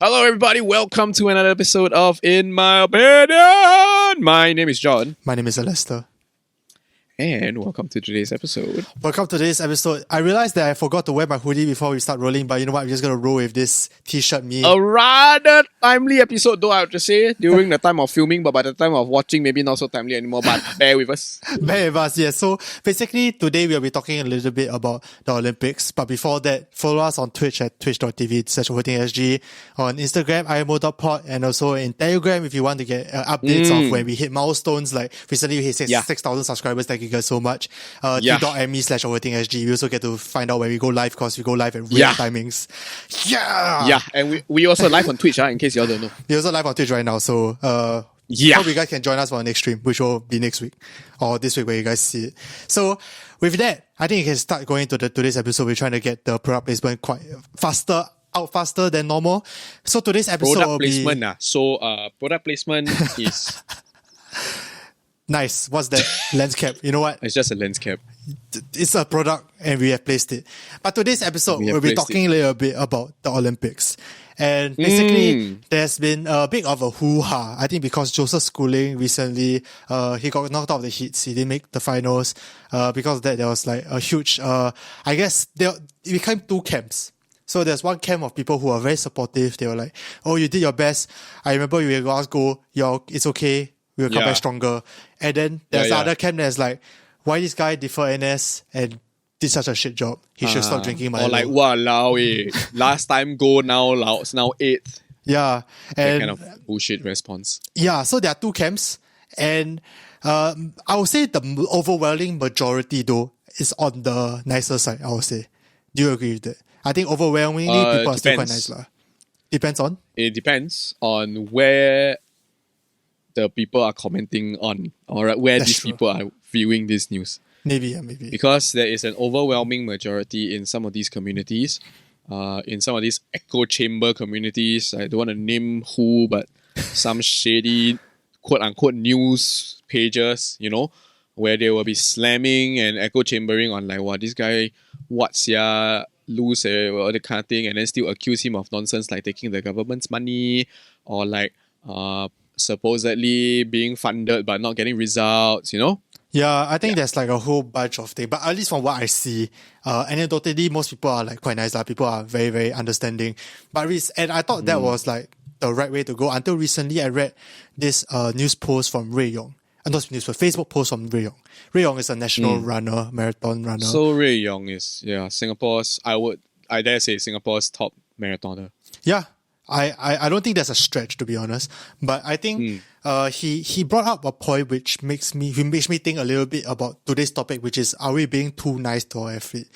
Hello, everybody. Welcome to another episode of In My Opinion. My name is John, My name is Alester. and welcome to today's episode. Welcome to today's episode. I realized that I forgot to wear my hoodie before we start rolling, but you know what? I'm just going to roll with this t-shirt me. A rather timely episode, though, I have to say, during the time of filming, but by the time of watching, maybe not so timely anymore, but bear with us. Bear with us, yes. So basically, today we'll be talking a little bit about the Olympics. But before that, follow us on Twitch at twitch.tv/overcompensation, on Instagram, IMO.pod, and also in Telegram if you want to get updates of when we hit milestones. Like recently we hit 6,000 subscribers. Thank you guys so much. T.me/overthinkSG. We also get to find out when we go live because we go live at weird timings. Yeah, and we also live on Twitch, in case you all don't know. We're also live on Twitch right now, so hope you guys can join us for our next stream, which will be next week or this week where you guys see it. So with that, I think you can start going to today's episode. We're trying to get the product placement quite faster than normal. So today's episode Product will placement, be... So product placement is... Nice. What's that? Lens cap. You know what? It's just a lens cap. It's a product and we have placed it. But today's episode, we'll be talking a little bit about the Olympics. And basically, there's been a bit of a hoo-ha. I think because Joseph Schooling recently, he got knocked out of the heats. He didn't make the finals. Because of that, there was like a huge, I guess, it became two camps. So there's one camp of people who are very supportive. They were like, oh, you did your best. I remember you were go, it's okay. We'll come back stronger. And then there's the other camp that's like, why this guy defer NS and did such a shit job? He should stop drinking Milo. Or like, walao last time go, now 8th. Yeah. That And kind of bullshit response. Yeah, so there are two camps. And I would say the overwhelming majority though is on the nicer side, I would say. Do you agree with that? I think overwhelmingly people are still quite nice. Depends on? It depends on where the people are commenting on, or where these people are viewing this news. Maybe. Because there is an overwhelming majority in some of these communities, in some of these echo chamber communities. I don't want to name who, but some shady quote-unquote news pages, where they will be slamming and echo chambering on like, this guy, what's ya, lose, all the kind of thing, and then still accuse him of nonsense like taking the government's money, or like supposedly being funded but not getting results, Yeah, I think there's like a whole bunch of things. But at least from what I see, anecdotally, most people are like quite nice. People are very, very understanding. And I thought that was like the right way to go until recently I read this news post from Rui Yong. Not news, but Facebook post from Rui Yong. Rui Yong is a national runner, marathon runner. So Rui Yong is, Singapore's, I dare say Singapore's top marathoner. Yeah. I don't think that's a stretch, to be honest. But I think he brought up a point which makes me think a little bit about today's topic, which is, are we being too nice to our athlete?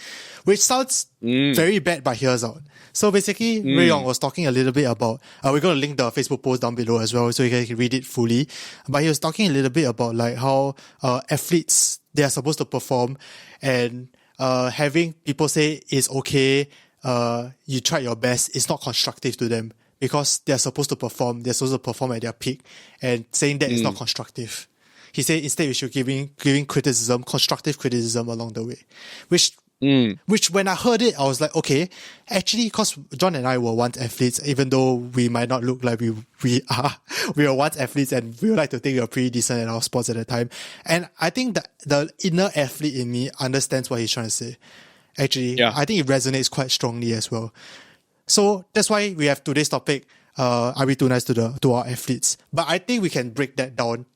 Which sounds very bad, but here's out. So basically, Rui Yong was talking a little bit about, we're going to link the Facebook post down below as well so you guys can read it fully. But he was talking a little bit about like how athletes, they are supposed to perform, and having people say it's okay, you tried your best, it's not constructive to them. Because they're supposed to perform at their peak, and saying that is not constructive. He said instead we should giving criticism, constructive criticism along the way. Which when I heard it, I was like, okay, actually, because John and I were once athletes, even though we might not look like we are, we were once athletes, and we would like to think we were pretty decent at our sports at the time. And I think that the inner athlete in me understands what he's trying to say. Actually, I think it resonates quite strongly as well. So that's why we have today's topic, are we too nice to our athletes? But I think we can break that down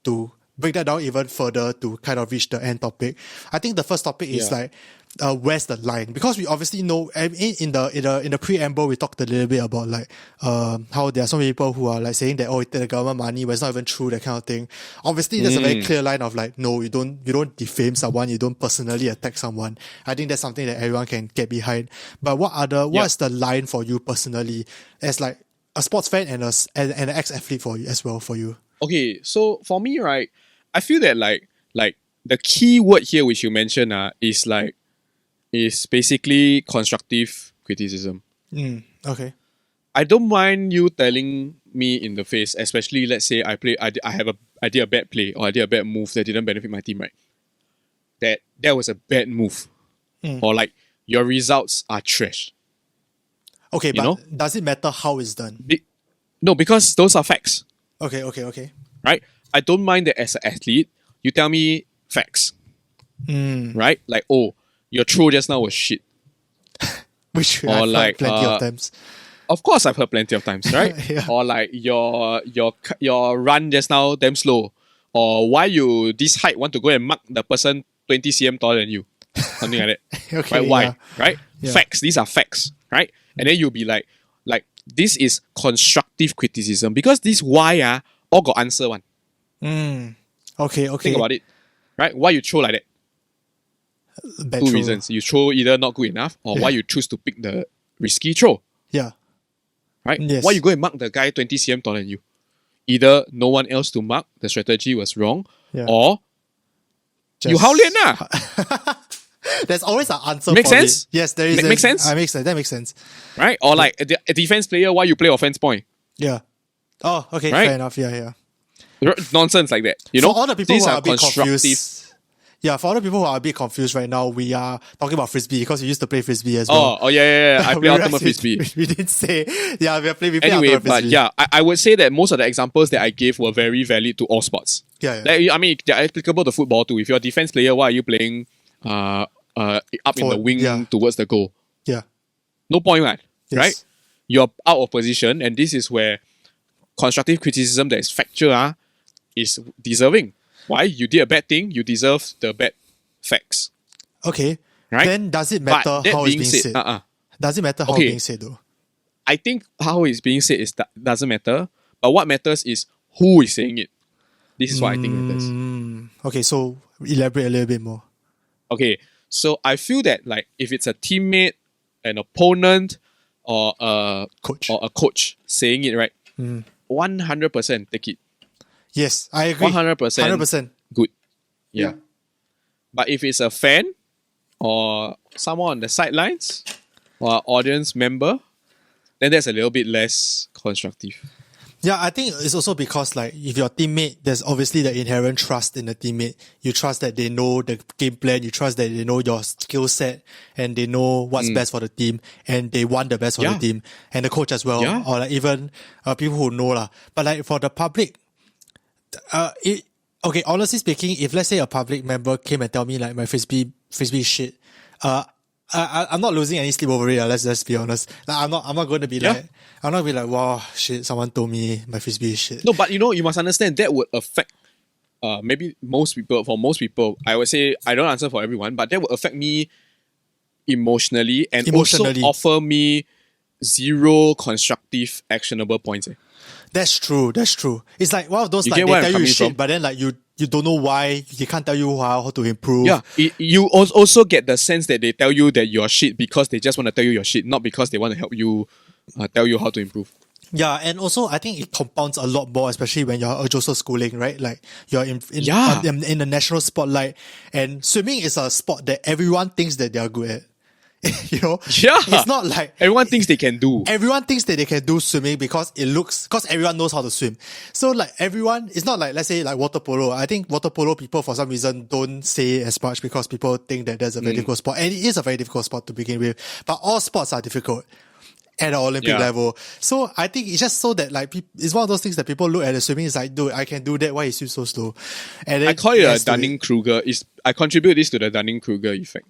even further to kind of reach the end topic. I think the first topic is like, where's the line? Because we obviously know, in the preamble, we talked a little bit about like, how there are so many people who are like saying that, oh, it's the government money, but it's not even true, that kind of thing. Obviously, there's a very clear line of like, no, you don't defame someone, you don't personally attack someone. I think that's something that everyone can get behind. But what's the line for you personally as like a sports fan and an ex-athlete for you as well for you? Okay, so for me, right, I feel that like the key word here which you mentioned is basically constructive criticism. Okay. I don't mind you telling me in the face, especially let's say I did a bad play or I did a bad move that didn't benefit my team, right? That was a bad move. Or like your results are trash. Okay, but does it matter how it's done? No, because those are facts, Okay. right? I don't mind that as an athlete, you tell me facts, right? Like, oh, your throw just now was shit. Which Or I've heard like, plenty of times. of course I've heard plenty of times, right? Yeah. Or like your run just now damn slow. Or why you this height want to go and mark the person 20 cm taller than you. Something like that. Okay, Right? Why? yeah. Right? Yeah. Facts. These are facts. Right? And then you'll be like, this is constructive criticism. Because this why all got answer one. Okay. Think about it. Right? Why you throw like that? Bad Two throw. reasons. You throw either not good enough or Yeah. why you choose to pick the risky throw. Yeah. Right? Yes. Why you go and mark the guy 20 cm taller than you? Either no one else to mark, the strategy was wrong, Yeah. or Just- you hao lian lah, There's always an answer Make for sense? it. Yes, there is. Make sense? That makes sense. That makes sense. right? Or like a defense player, why you play offense point? Yeah. Oh, okay. Right? Fair enough. Yeah. Nonsense like that. You know, For all the people these who are are a bit constructive. confused. Yeah, for all the people who are a bit confused right now, we are talking about frisbee because we used to play frisbee as well. Oh yeah. I play We ultimate realized frisbee. We didn't say. Yeah, we play Anyway, ultimate but frisbee. yeah, I would say that most of the examples that I gave were very valid to all sports. Yeah. Like, I mean, they're applicable to football too. If you're a defense player, why are you playing up in the Forward, wing yeah. towards the goal? Yeah. No point, right? Yes. Right? You're out of position, and this is where constructive criticism that is factual is deserving. Why? You did a bad thing, you deserve the bad facts. Okay. Right? Then does it But matter that how it's being being said? said, Does it matter how Okay. it's being said though? I think how it's being said is that doesn't matter, but what matters is who is saying it. This is what I think matters. Okay, so elaborate a little bit more. Okay, so I feel that like if it's a teammate, an opponent, or a coach saying it, right, 100% take it. Yes, I agree. 100%. 100%. Good. Yeah. But if it's a fan or someone on the sidelines or an audience member, then that's a little bit less constructive. Yeah, I think it's also because like if your teammate, there's obviously the inherent trust in the teammate. You trust that they know the game plan, you trust that they know your skill set and they know what's best for the team and they want the best for the team and the coach as well. Yeah. Or like even people who know lah. But like for the public, okay, honestly speaking, if let's say a public member came and tell me like my frisbee shit, I'm not losing any sleep over it. Let's just be honest. Like, I'm not going to be like, I'm not going to be like, wow, shit, someone told me my frisbee is shit. No, but you must understand that would affect maybe most people. For most people, I would say I don't answer for everyone, but that would affect me emotionally and also offer me zero constructive, actionable points. That's true. It's like one of those You like get they where I'm tell you coming shit, from? but then like you don't know why. They can't tell you how to improve. Yeah, you also get the sense that they tell you that you're shit because they just want to tell you you're shit, not because they want to help you tell you how to improve. Yeah, and also I think it compounds a lot more, especially when you're a Joseph schooling, right? Like you're in the national spotlight, and swimming is a sport that everyone thinks that they're good at. You know? Yeah. It's not like Everyone thinks they can do. everyone thinks that they can do swimming because everyone knows how to swim. So like everyone, it's not like, let's say like water polo. I think water polo people for some reason don't say as much because people think that that's a very difficult sport. And it is a very difficult sport to begin with. But all sports are difficult at the Olympic level. So I think it's just so that like it's one of those things that people look at the swimming, it's like, dude, I can do that. Why is you so slow? And then I call it a Dunning-Kruger. I contribute this to the Dunning-Kruger effect.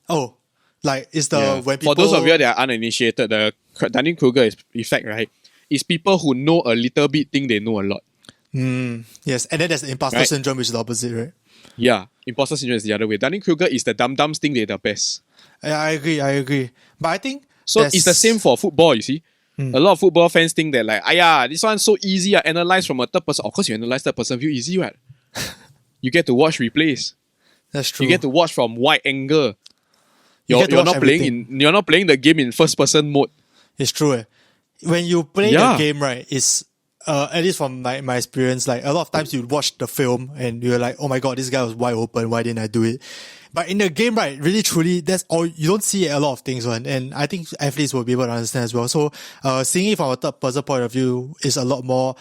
Oh. Like, it's the when people... For those of you that are uninitiated, the Dunning-Kruger effect, right, is people who know a little bit think they know a lot. Yes, and then there's the imposter syndrome, which is the opposite, right? Yeah, imposter syndrome is the other way. Dunning-Kruger is the dum-dums think they're the best. Yeah, I agree. But I think... So it's the same for football, you see. A lot of football fans think that like, this one's so easy, I analyze from a third person. Of course, you analyze third person view easy, right? You get to watch replays. That's true. You get to watch from wide angle. You're not playing the game in first person mode. It's true. When you play the game, right, it's at least from my experience, like a lot of times you watch the film and you're like, oh my god, this guy was wide open, why didn't I do it? But in the game, right, really truly, that's all, you don't see a lot of things, one. And I think athletes will be able to understand as well. So, seeing it from a third person point of view is a lot more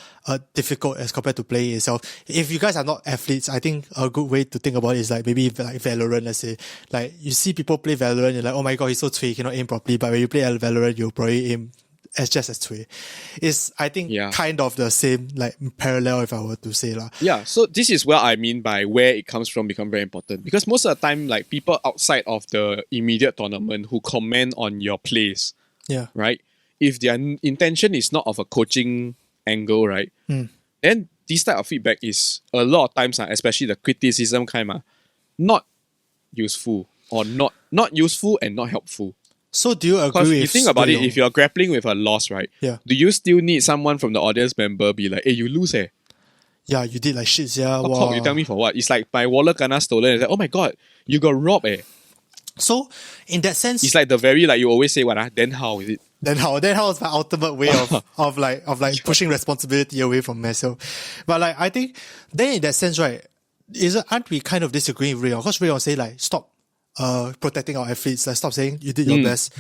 difficult as compared to playing itself. If you guys are not athletes, I think a good way to think about it is like maybe like Valorant, let's say. Like, you see people play Valorant, you're like, oh my god, he's so cui, he cannot aim properly. But when you play Valorant, you'll probably aim as Cui. It's, I think, Yeah. kind of the same, like, parallel, if I were to say. Yeah, so this is what I mean by where it comes from become very important. Because most of the time, like, people outside of the immediate tournament who comment on your plays, Yeah. right? If their intention is not of a coaching angle, right? Then this type of feedback is a lot of times, especially the criticism kind, not useful or not useful and not helpful. So do you agree Because with you think about Rui it, Yong? if you're grappling with a loss, right? Yeah. Do you still need someone from the audience member be like, hey, you lose Yeah, you did like shit, yeah. How come you tell me for what? It's like my wallet kena stolen. It's like, oh my god, you got robbed So, in that sense, It's like the very, like you always say, what then how is it? then how is my ultimate way of pushing responsibility away from myself. But like, I think then in that sense, right, aren't we kind of disagreeing with Rui Yong? Because Rui Yong say like, stop protecting our athletes, like stop saying you did your best.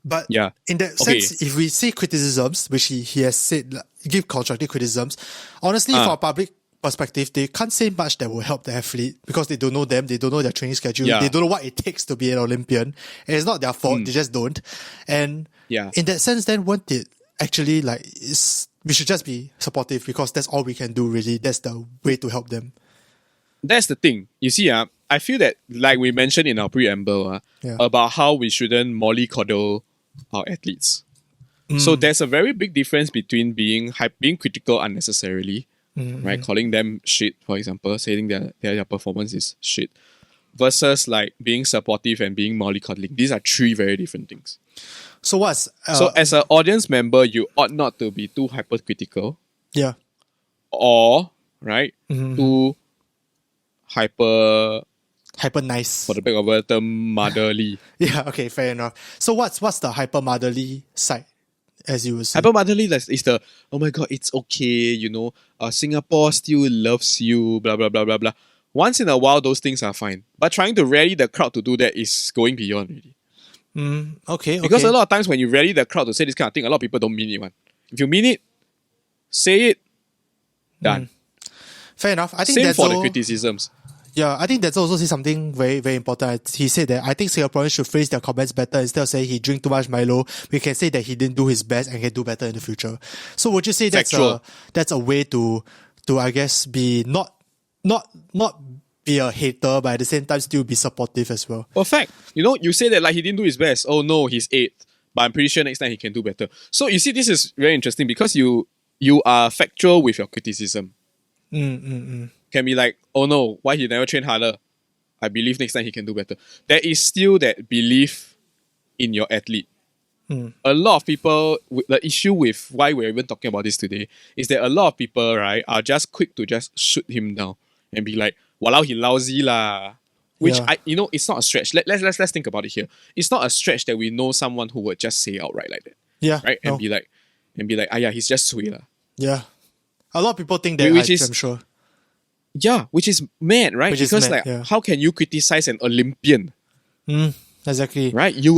But Yeah. in that sense, if we see criticisms, which he has said, like, give constructive criticisms, honestly, from a public perspective, they can't say much that will help the athlete because they don't know them, they don't know their training schedule, Yeah. they don't know what it takes to be an Olympian, and it's not their fault, they just don't. And in that sense, then won't it actually we should just be supportive because that's all we can do really, that's the way to help them. That's the thing. You see, I feel that, like we mentioned in our preamble, about how we shouldn't mollycoddle our athletes. So there's a very big difference between being critical unnecessarily, right? Calling them shit, for example, saying their performance is shit, versus like being supportive and being mollycoddling. These are three very different things. So so as an audience member, you ought not to be too hypercritical. Yeah. Or, right, too hyper nice. For the back of a term, motherly. Yeah, okay, fair enough. So what's the hyper motherly side, as you would say? Hyper motherly is the, oh my god, it's okay, Singapore still loves you, blah, blah, blah, blah, blah. Once in a while, those things are fine. But trying to rally the crowd to do that is going beyond really. Okay. Because a lot of times when you rally the crowd to say this kind of thing, a lot of people don't mean it, man. If you mean it, say it, done. Fair enough. I think Same that's for the criticisms. Yeah, I think that's also something very, very important. He said that I think Singaporeans should phrase their comments better. Instead of saying he drank too much Milo, we can say that he didn't do his best and can do better in the future. So would you say that's a way to I guess be not be a hater, but at the same time still be supportive as well? Perfect. You say that like he didn't do his best. Oh no, he's 8th. But I'm pretty sure next time he can do better. So you see, this is very interesting because you are factual with your criticism. Can be like, oh no, why he never train harder? I believe next time he can do better. There is still that belief in your athlete. A lot of people, the issue with why we're even talking about this today is that a lot of people, right, are just quick to just shoot him down and be like, walao, he lousy lah. Which it's not a stretch. Let's think about it here. It's not a stretch that we know someone who would just say outright like that. Yeah. Right? And be like, yeah, he's just sweet lah. Yeah. A lot of people think that, I'm sure. Yeah, which is mad, right? Because how can you criticize an Olympian? Exactly. Right? You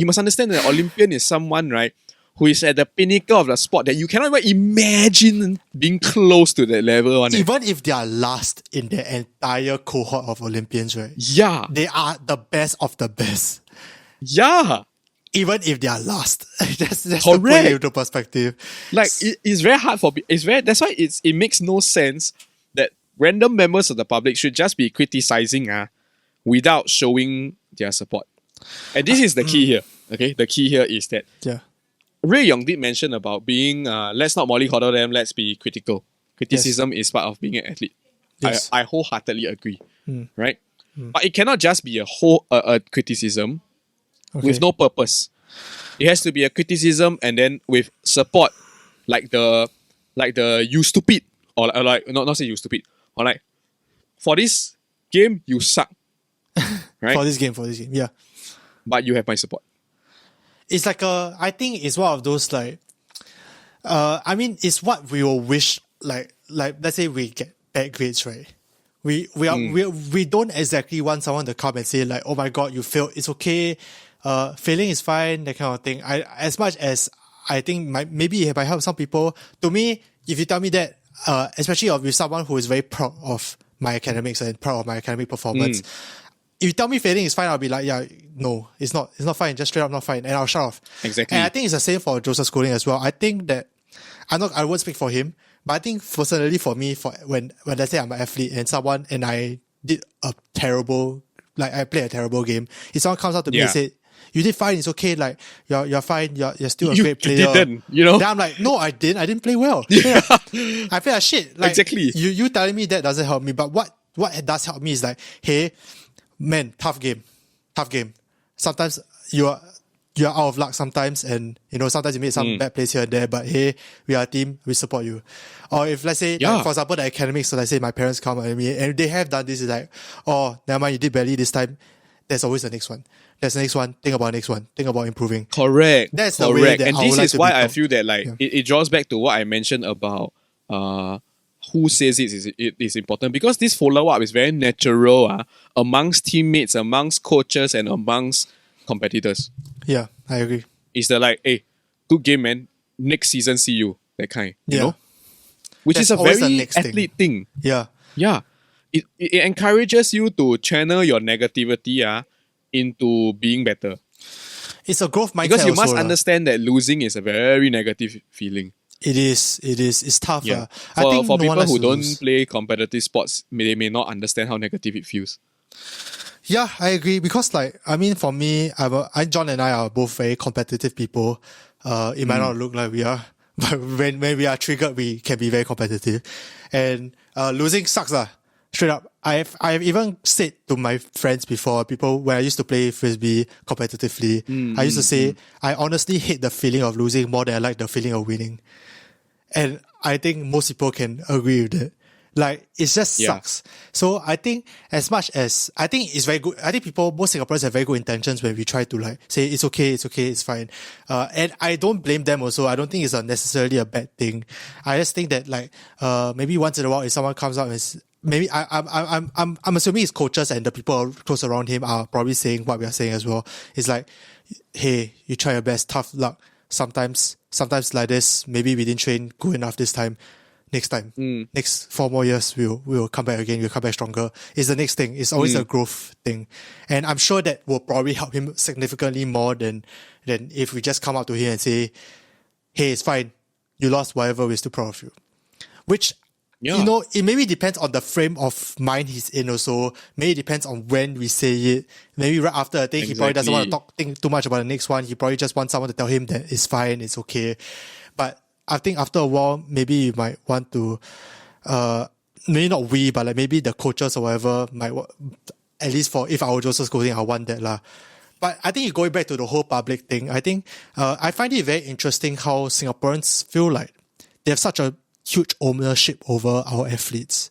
must understand that an Olympian is someone, right, who is at the pinnacle of the sport that you cannot even imagine being close to that level. Even if they are last in the entire cohort of Olympians, right? Yeah. They are the best of the best. Yeah. Even if they are last. that's correct. To put it into perspective. Like, it's very hard that's why it makes no sense that random members of the public should just be criticizing without showing their support. And this is the key here. Okay? The key here is that Rui Yong did mention about being, let's not mollycoddle them, let's be critical. Criticism is part of being an athlete. Yes. I wholeheartedly agree. Right? But it cannot just be a criticism with no purpose. It has to be a criticism and then with support, like the you stupid, or like not say you stupid, or like for this game you suck, right? for this game, yeah. But you have my support. It's like I think it's one of those like, I mean, it's what we will wish. Like let's say we get bad grades, right? We don't exactly want someone to come and say like, oh my god, you failed. It's okay. Failing is fine, that kind of thing. As much as I think maybe it might help some people, to me, if you tell me that, especially with someone who is very proud of my academics and proud of my academic performance, if you tell me failing is fine, I'll be like, yeah, no, it's not fine, just straight up not fine, and I'll shut off. Exactly. And I think it's the same for Joseph Schooling as well. I think that I won't speak for him, but I think personally for me, for when let's say I'm an athlete and I did a terrible, like I played a terrible game, if someone comes up to me and say, you did fine, it's okay, like you're fine, you're still a great player. You didn't, you know? Then I'm like, no, I didn't play well. Yeah. I feel like shit. Like, exactly. You telling me that doesn't help me, but what does help me is like, hey, man, tough game. Sometimes you're out of luck sometimes, and sometimes you made some bad plays here and there, but hey, we are a team, we support you. Or if let's say, like, for example, the academics, so let's say my parents come at me and they have done this, is like, oh, never mind, you did badly this time. There's always the next one. There's the next one. Think about the next one. Think about improving. Correct. That's the way that and I this would like is to why be I taught. feel that it draws back to what I mentioned about who says it is important, because this follow-up is very natural amongst teammates, amongst coaches, and amongst competitors. Yeah, I agree. It's the like, hey, good game, man. Next season, see you. That kind. You know? Which That's is a always the very next athlete thing. Yeah. Yeah. It encourages you to channel your negativity into being better. It's a growth mindset. Because you must also, understand that losing is a very negative feeling. It is. It's tough. Yeah. I think For no one people likes who to don't lose. play competitive sports, they may not understand how negative it feels. Yeah, I agree. Because for me, John and I are both very competitive people. It might not look like we are, but when we are triggered, we can be very competitive. And losing sucks. Straight up. I've even said to my friends before, people, when I used to play frisbee competitively, I used to say, I honestly hate the feeling of losing more than I like the feeling of winning. And I think most people can agree with it. Like, it just sucks. So I think I think it's very good. I think most Singaporeans have very good intentions when we try to say, it's okay, it's fine. And I don't blame them also. I don't think it's necessarily a bad thing. I just think that maybe once in a while, if someone comes out and maybe I'm assuming his coaches and the people close around him are probably saying what we are saying as well. It's like, hey, you try your best, tough luck. Sometimes like this, maybe we didn't train good enough this time. Next time, next 4 more years, we'll come back again. We'll come back stronger. It's the next thing. It's always a growth thing. And I'm sure that will probably help him significantly more than if we just come up to him and say, hey, it's fine. You lost, whatever, we're still proud of you. Which, it maybe depends on the frame of mind he's in also. Maybe it depends on when we say it. Maybe right after a thing, he probably doesn't want to think too much about the next one. He probably just wants someone to tell him that it's fine, it's okay. But I think after a while, maybe you might want to, maybe not we, but maybe the coaches or whatever might, at least if I were Joseph Schooling, I want that lah. But I think going back to the whole public thing, I think, I find it very interesting how Singaporeans feel like they have such a huge ownership over our athletes.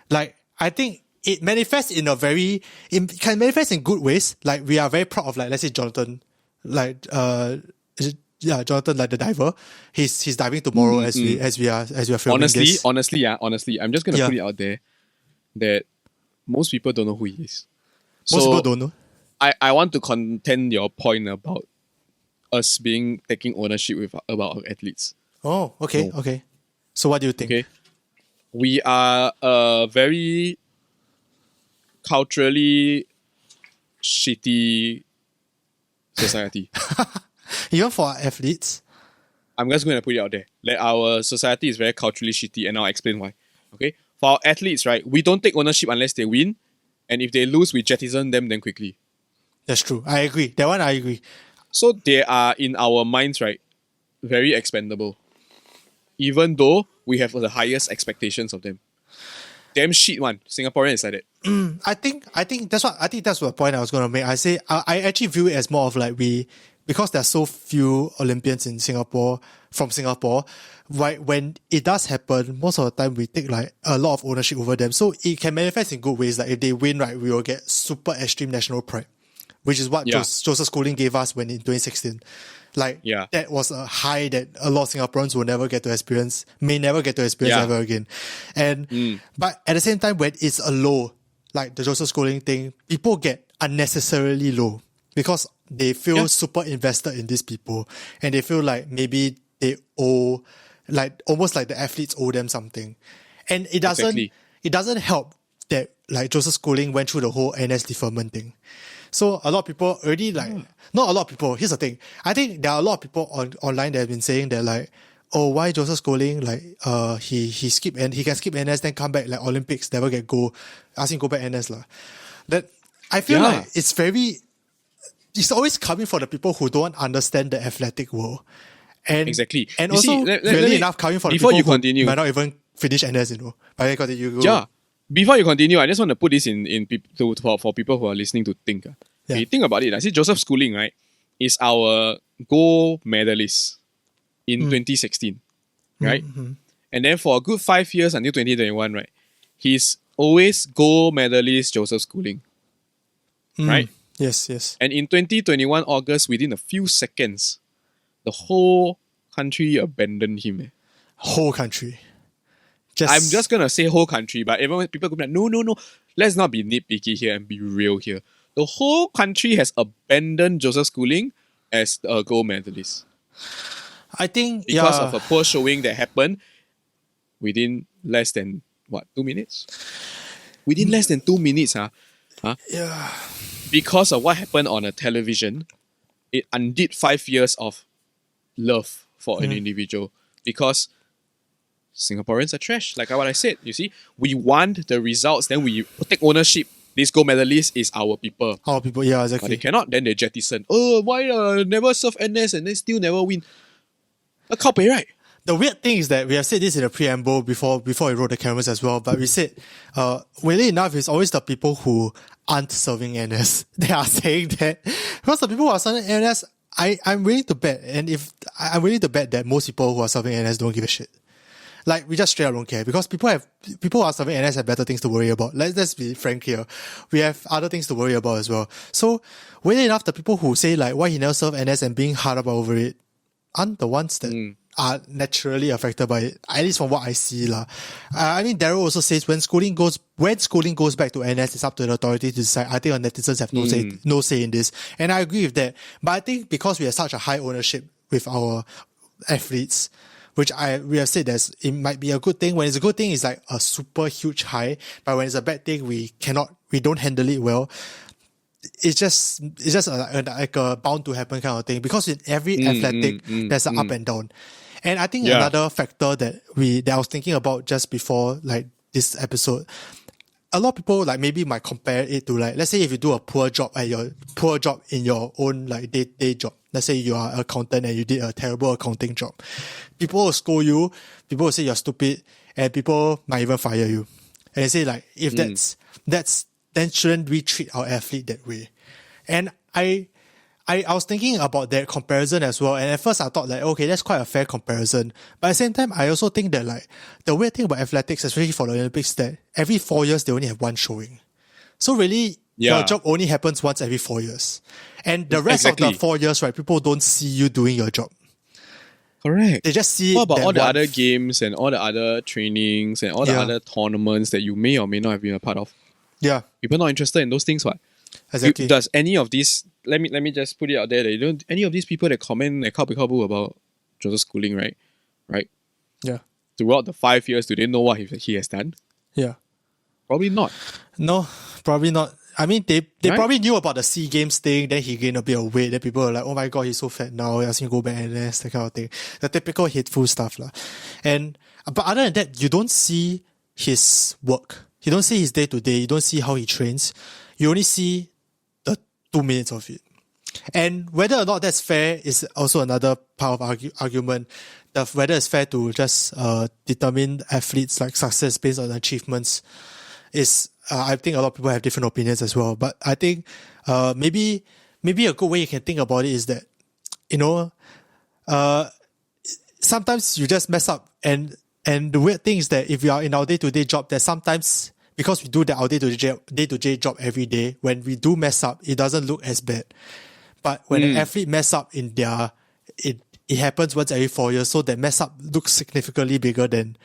Like, I think it manifests it can manifest in good ways. Like, we are very proud of, let's say Jonathan, Jonathan, the diver, he's diving tomorrow as we are filming this. Honestly, I'm just gonna put it out there that most people don't know who he is. Most people don't know. I want to contend your point about us taking ownership about our athletes. Oh, okay, okay. So what do you think? Okay, we are a very culturally shitty society. Even for our athletes? I'm just going to put it out there. Our society is very culturally shitty, and I'll explain why. Okay? For our athletes, right, we don't take ownership unless they win, and if they lose, we jettison them then quickly. That's true. I agree. That one I agree. So they are, in our minds, right, very expendable. Even though we have the highest expectations of them. Damn shit one. Singaporean is like that. I think that's the point I was going to make. I say, I actually view it as more of because there are so few Olympians in Singapore, from Singapore, right, when it does happen, most of the time we take a lot of ownership over them. So it can manifest in good ways. Like if they win, right, we will get super extreme national pride, which is what Joseph Schooling gave us in 2016. That was a high that a lot of Singaporeans may never get to experience ever again. And but at the same time, when it's a low, like the Joseph Schooling thing, people get unnecessarily low because they feel super invested in these people, and they feel like maybe they owe, almost like the athletes owe them something, and it doesn't help that like Joseph Schooling went through the whole NS deferment thing. So a lot of people already like, not a lot of people, here's the thing. I think there are a lot of people online that have been saying that like, oh, why Joseph Schooling, like, he skip and he can skip NS, then come back like Olympics, never get gold, ask him go back NS lah. That I feel like it's always coming from the people who don't understand the athletic world. And exactly. And you also, see, really enough coming from the people you who continue, might not even finish NS, you know. But because you go. Yeah. Before you continue, I just want to put this for people who are listening to think. Okay, think about it. I see Joseph Schooling, right, is our gold medalist in 2016, right? Mm-hmm. And then for a good 5 years until 2021, right, he's always gold medalist Joseph Schooling, right? Yes. And in 2021 August, within a few seconds, the whole country abandoned him. Whole country. I'm just going to say whole country, but everyone, people could be like, no. Let's not be nitpicky here and be real here. The whole country has abandoned Joseph Schooling as a gold medalist. I think, because of a poor showing that happened within less than, 2 minutes? Within less than 2 minutes, Yeah. Because of what happened on a television, it undid 5 years of love for an individual. Because Singaporeans are trash. Like what I said, you see, we want the results, then we take ownership. This gold medalist is our people. Our people, yeah, But exactly. they cannot, then they jettison. Oh, why never serve NS and then still never win? A cowpay, right? The weird thing is that we have said this in the preamble before we wrote the cameras as well, but we said, weirdly enough, it's always the people who aren't serving NS. They are saying that. Because the people who are serving NS, I'm willing to bet, I'm willing to bet that most people who are serving NS don't give a shit. Like, we just straight up don't care because people who are serving NS have better things to worry about. Let's be frank here. We have other things to worry about as well. So, weirdly enough, the people who say like, why he never served NS and being hard up over it aren't the ones that are naturally affected by it, at least from what I see lah. I mean, Daryl also says when schooling goes back to NS, it's up to the authority to decide. I think our netizens have no say in this, and I agree with that. But I think because we have such a high ownership with our athletes, which we have said that it might be a good thing. When it's a good thing, it's like a super huge high, but when it's a bad thing, we don't handle it well. It's just like a bound to happen kind of thing because in every athletic there's an up and down. And I think another factor that I was thinking about just before like this episode, a lot of people like maybe might compare it to like, let's say if you do a poor job in your own like day job. Let's say you are an accountant and you did a terrible accounting job. People will scold you, people will say you're stupid, and people might even fire you. And they say like, if that's then shouldn't we treat our athlete that way? And I was thinking about that comparison as well. And at first I thought like, okay, that's quite a fair comparison. But at the same time, I also think that like the weird thing about athletics, especially for the Olympics, that every 4 years they only have one showing. So really, your job only happens once every 4 years. And the rest of the 4 years, right, people don't see you doing your job. Correct. They just see what about all the once. other games and all the other trainings and all the other tournaments that you may or may not have been a part of? Yeah. People are not interested in those things, what? Exactly. Does any of these, let me just put it out there, that you don't, any of these people that comment like kabu about Joseph Schooling, right? Yeah. Throughout the 5 years, do they know what he has done? Yeah. Probably not. No, probably not. I mean, they probably knew about the SEA Games thing, then he gained a bit of weight, then people were like, oh my god, he's so fat now, asking him to go back and that kind of thing. The typical hateful stuff lah. But other than that, you don't see his work. You don't see his day-to-day, you don't see how he trains. You only see the 2 minutes of it. And whether or not that's fair is also another part of argument. Whether it's fair to just determine athletes like success based on achievements is, I think a lot of people have different opinions as well. But I think maybe a good way you can think about it is that, sometimes you just mess up. And the weird thing is that if you are in our day-to-day job, that sometimes, because we do our day-to-day job every day, when we do mess up, it doesn't look as bad. But when an athlete mess up it happens once every 4 years, so that mess up looks significantly bigger than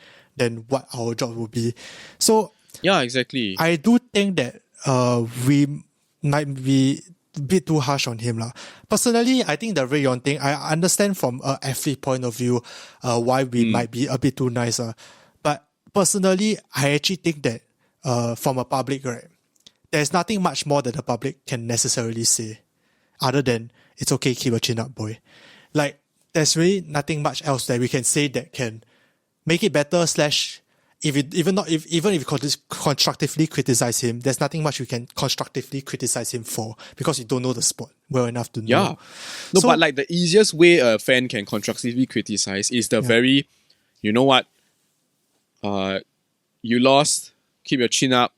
what our job would be. So yeah, exactly. I do think that we might be a bit too harsh on him lah. Personally, I think the Rui Yong thing, I understand from an athlete point of view why we might be a bit too nice. But personally, I actually think that from a public, right, there's nothing much more that the public can necessarily say other than it's okay, keep your chin up, boy. Like, there's really nothing much else that we can say that can make it better, slash, even if you constructively criticize him, there's nothing much you can constructively criticize him for because you don't know the sport well enough to know. Yeah. No, So- but like the easiest way a fan can constructively criticize is the very, you know what, you lost, keep your chin up,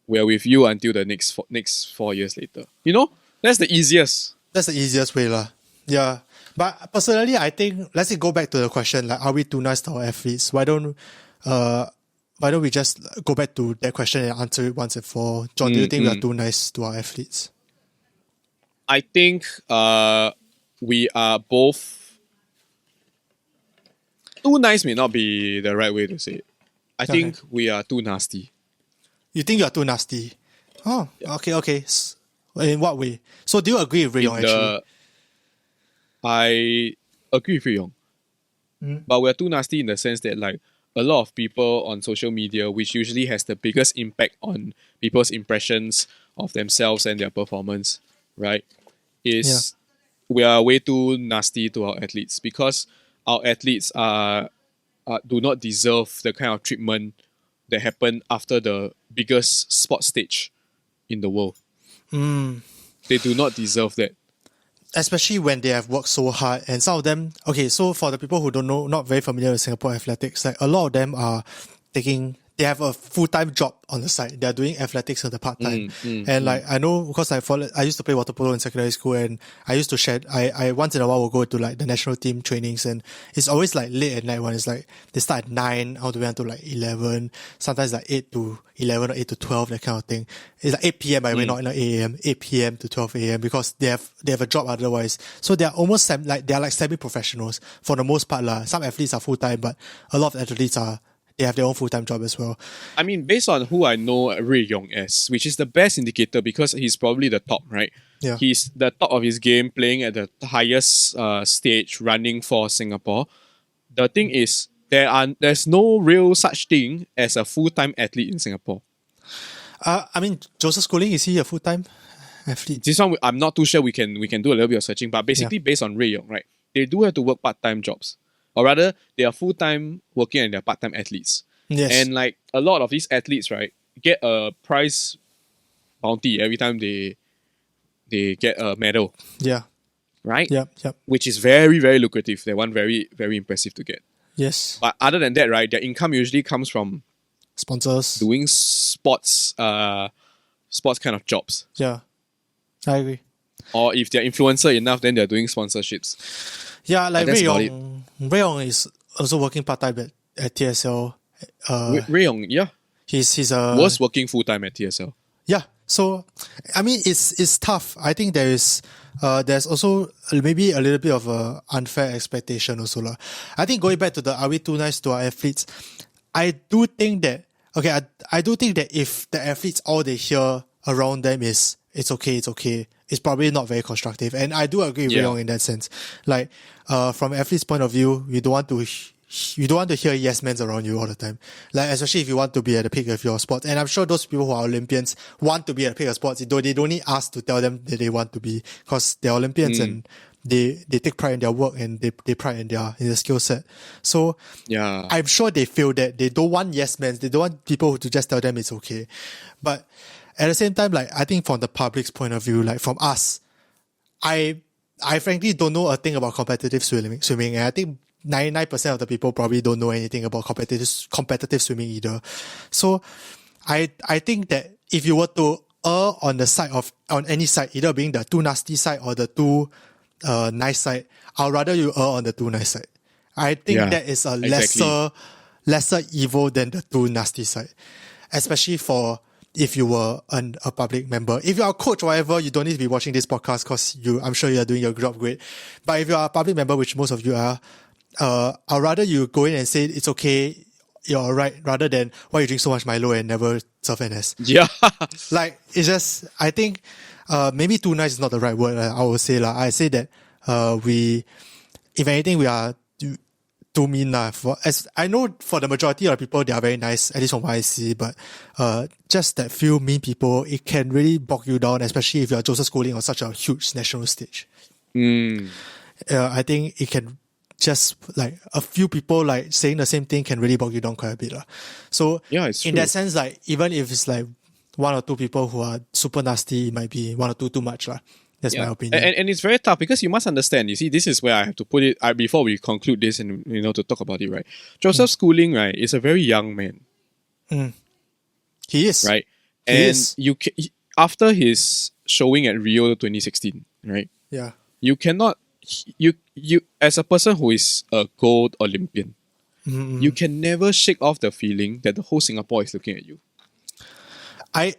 we're with you until the next 4 years later. You know, that's the easiest. That's the easiest way, lah. Yeah. But personally, I think, let's go back to the question, like, are we too nice to our athletes? Why don't we just go back to that question and answer it once and for all? John, do you think we are too nice to our athletes? I think we are both... Too nice may not be the right way to say it. I think we are too nasty. You think you are too nasty? Oh, okay. In what way? So do you agree with Rui Yong, actually? I agree with Rui Yong. But we're too nasty in the sense that, like, a lot of people on social media, which usually has the biggest impact on people's impressions of themselves and their performance, right, is we are way too nasty to our athletes because our athletes do not deserve the kind of treatment that happened after the biggest sports stage in the world. They do not deserve that. Especially when they have worked so hard, and some of them, okay, so for the people who don't know, not very familiar with Singapore athletics, like a lot of them are they have a full-time job on the side. They're doing athletics on the part-time. Like, I know because I used to play water polo in secondary school, and I used to share, I once in a while will go to like the national team trainings, and it's always like late at night when it's like, they start at 9 all the way until like 11, sometimes like 8 to 11 or 8 to 12, that kind of thing. It's like 8 p.m. by the way, not like 8 a.m., 8 p.m. to 12 a.m. because they have a job otherwise. So they're almost they're like semi-professionals for the most part lah. Some athletes are full-time, but a lot of athletes they have their own full-time job as well. I mean, based on who I know Rui Yong as, which is the best indicator because he's probably the top, right? Yeah. He's the top of his game, playing at the highest stage, running for Singapore. The thing is, there's no real such thing as a full-time athlete in Singapore. I mean, Joseph Schooling, is he a full-time athlete? This one, I'm not too sure. We can do a little bit of searching, but basically based on Rui Yong, right? They do have to work part-time jobs. Or rather, they are full-time working and they're part-time athletes. Yes. And like a lot of these athletes, right, get a prize bounty every time they get a medal. Yeah. Right? Yep. Which is very, very lucrative. That one very, very impressive to get. Yes. But other than that, right, their income usually comes from sponsors, doing sports kind of jobs. Yeah. I agree. Or if they're influencer enough, then they're doing sponsorships. Yeah, like Rui Rui Yong is also working part-time at TSL. Rui Yong, yeah. He's was working full-time at TSL. Yeah. So, I mean, it's tough. I think there's also maybe a little bit of a unfair expectation also lah. I think going back to the are we too nice to our athletes, I do think that if the athletes, all they hear around them is it's okay, it's probably not very constructive. And I do agree with Rui Yong in that sense. Like, from an athlete's point of view, you don't want to hear yes men around you all the time. Like, especially if you want to be at the peak of your sport. And I'm sure those people who are Olympians want to be at the peak of sports. They don't need us to tell them that they want to be, because they're Olympians and they take pride in their work and they pride in their skill set. So yeah, I'm sure they feel that they don't want yes men. They don't want people to just tell them it's okay. But at the same time, like, I think from the public's point of view, like from us, I frankly don't know a thing about competitive swimming, and I think 99% of the people probably don't know anything about competitive swimming either. So I think that if you were to err on any side, either being the too nasty side or the too nice side, I'd rather you err on the too nice side. I think that is a lesser evil than the too nasty side, especially for if you were a public member. If you are a coach or whatever, you don't need to be watching this podcast because I'm sure you are doing your job great. But if you are a public member, which most of you are, I'd rather you go in and say it's okay, you're alright, rather than why you drink so much Milo and never serve NS. Yeah. Like, it's just, I think maybe too nice is not the right word. I would say I say that if anything, we are too mean. As I know for the majority of people, they are very nice, at least from what I see, but just that few mean people, it can really bog you down, especially if you're Joseph Schooling on such a huge national stage. I think it can just like a few people like saying the same thing can really bog you down quite a bit. So it's in true. that sense, like even if it's like one or two people who are super nasty, it might be one or two too much. That's my opinion. And it's very tough because you must understand, you see, this is where I have to put it before we conclude this and to talk about it, right? Joseph Schooling, right, is a very young man. He is. Right? He and is. After his showing at Rio 2016, right? Yeah. You cannot you as a person who is a gold Olympian, you can never shake off the feeling that the whole Singapore is looking at you. We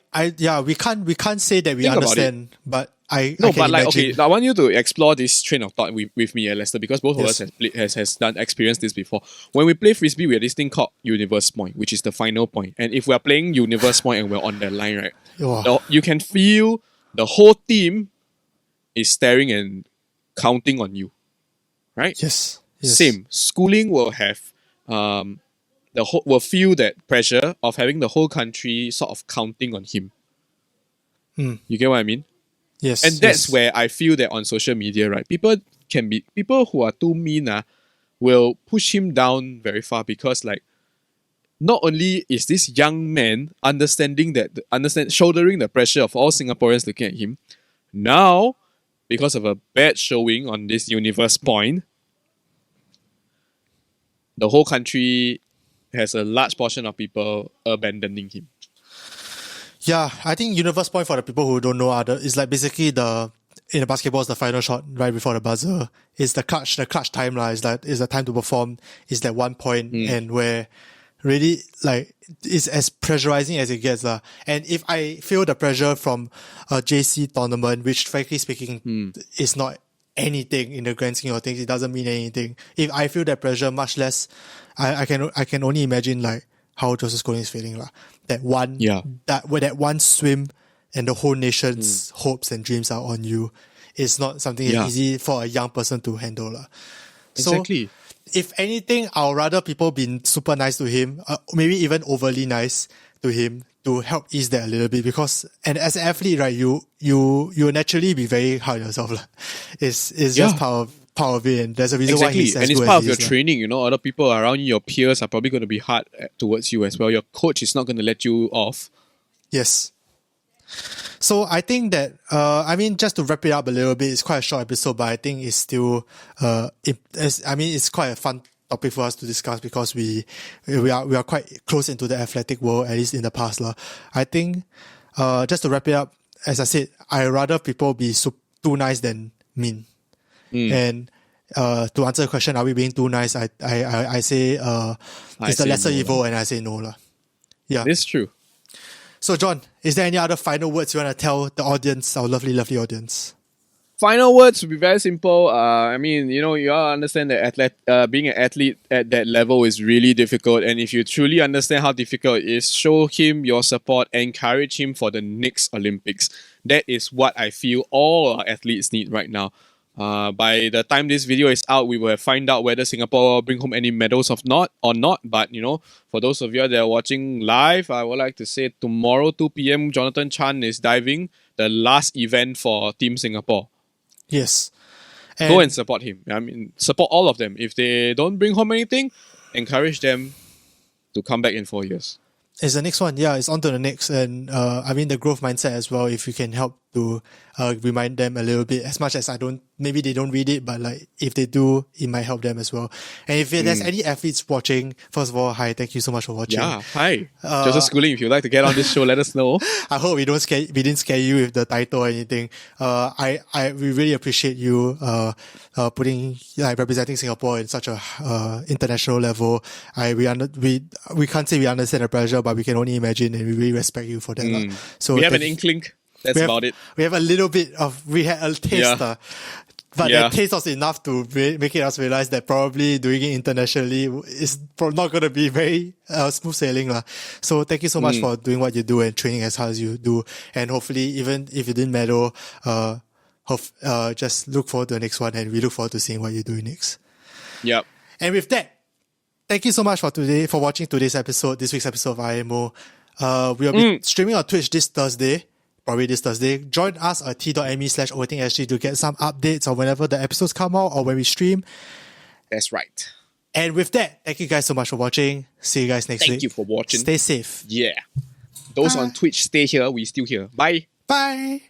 can't say that we Think understand, but I No, can but like, imagine. okay, I want you to explore this train of thought with me, Lester, because both of us has experienced this before. When we play frisbee, we have this thing called universe point, which is the final point. And if we are playing universe point and we're on that line, right, you can feel the whole team is staring and counting on you, right? Yes. Same. Schooling will have will feel that pressure of having the whole country sort of counting on him. You get what I mean? Yes. And that's where I feel that on social media, right, people who are too mean will push him down very far, because like, not only is this young man shouldering the pressure of all Singaporeans looking at him, now because of a bad showing on this universe point, the whole country has a large portion of people abandoning him. Yeah, I think universe point, for the people who don't know, is like basically in the basketball, is the final shot right before the buzzer. It's the clutch time is the time to perform. Is that one point, and where really like it's as pressurizing as it gets. And if I feel the pressure from a JC tournament, which frankly speaking is not anything in the grand scheme of things, it doesn't mean anything. If I feel that pressure, much less, I can only imagine like how Joseph Schooling is feeling. That one swim and the whole nation's hopes and dreams are on you is not something easy for a young person to handle. Exactly. So, if anything, I'll rather people be super nice to him, maybe even overly nice to him, to help ease that a little bit, because, and as an athlete, right, you naturally be very hard on yourself. It's just part of it, and there's a reason why he's as and it's good part as of your he is, training, other people around you, your peers, are probably going to be hard towards you as well. Your coach is not going to let you off. Yes. So I think that, just to wrap it up a little bit, it's quite a short episode, but I think it's still, it's quite a fun topic for us to discuss, because we are quite close into the athletic world, at least in the past. I think, just to wrap it up, as I said, I rather people be too nice than mean. And to answer the question, are we being too nice? I say it's the lesser evil, and I say no. Yeah. It's true. So John, is there any other final words you want to tell the audience, our lovely, lovely audience? Final words would be very simple. You all understand that being an athlete at that level is really difficult. And if you truly understand how difficult it is, show him your support, encourage him for the next Olympics. That is what I feel all our athletes need right now. By the time this video is out, we will find out whether Singapore will bring home any medals or not. But, for those of you that are watching live, I would like to say tomorrow, 2 p.m, Jonathan Chan is diving, the last event for Team Singapore. Yes. Go and support him. Support all of them. If they don't bring home anything, encourage them to come back in 4 years. It's the next one. Yeah, it's on to the next. And the growth mindset as well, if you can help to remind them a little bit, as much as maybe they don't read it, but like if they do, it might help them as well. And if there's any athletes watching, first of all, hi, thank you so much for watching. Yeah, hi. Joseph Schooling, if you'd like to get on this show, let us know. I hope we didn't scare you with the title or anything. We really appreciate you representing Singapore in such a international level. We can't say we understand the pressure, but we can only imagine, and we really respect you for that. So we have an inkling. That's about it. We have a little bit we had a taste, but that taste was enough to make us realize that probably doing it internationally is not going to be very smooth sailing. So thank you so much for doing what you do and training as hard as you do. And hopefully, even if you didn't medal, just look forward to the next one, and we look forward to seeing what you're doing next. Yep. And with that, thank you so much for watching this week's episode of IMO. We'll be streaming on Twitch this Thursday. Probably this Thursday. Join us at t.me/overthinkSG to get some updates on whenever the episodes come out or when we stream. That's right. And with that, thank you guys so much for watching. See you guys next week. Thank you for watching. Stay safe. Yeah. Those on Twitch, stay here. We still here. Bye. Bye.